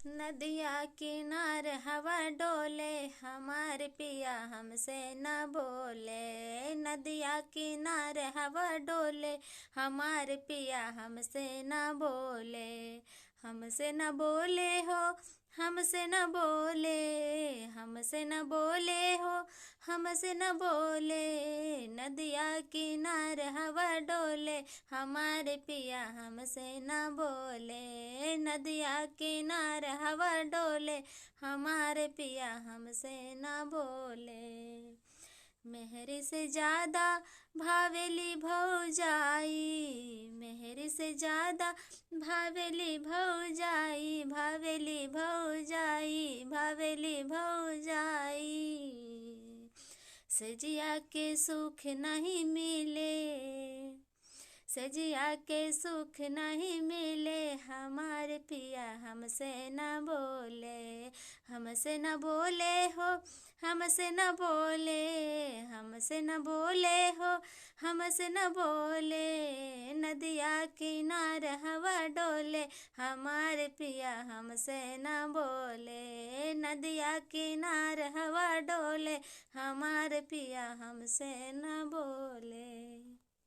नदिया किनार हवा डोले, हमारे पिया हमसे न बोले। नदिया किनार हवा डोले, हमारे पिया हमसे न बोले। हमसे न बोले हो, हमसे न बोले, हमसे न बोले हो, हमसे न बोले। नदिया किनार हवा डोले, हमारे पिया हमसे न बोले। नदिया किनार हवा डोले, हमारे पिया हमसे न बोले। मेहरी से ज्यादा भावेली भौजाई, मेहरी से ज्यादा भावेली भौजाई, भावेली भौजाई, भावेली भौजाई। सजिया के सुख नहीं मिले, सजिया के सुख नहीं मिले, हमारे पिया हमसे न बोले। हमसे न बोले हो, हमसे न बोले, हमसे न बोले हो, हमसे न बोले। नदिया किनार हवा डोले, हमारे पिया हमसे न बोले। नदिया किनार हवा डोले, हमारे पिया हमसे न बोले।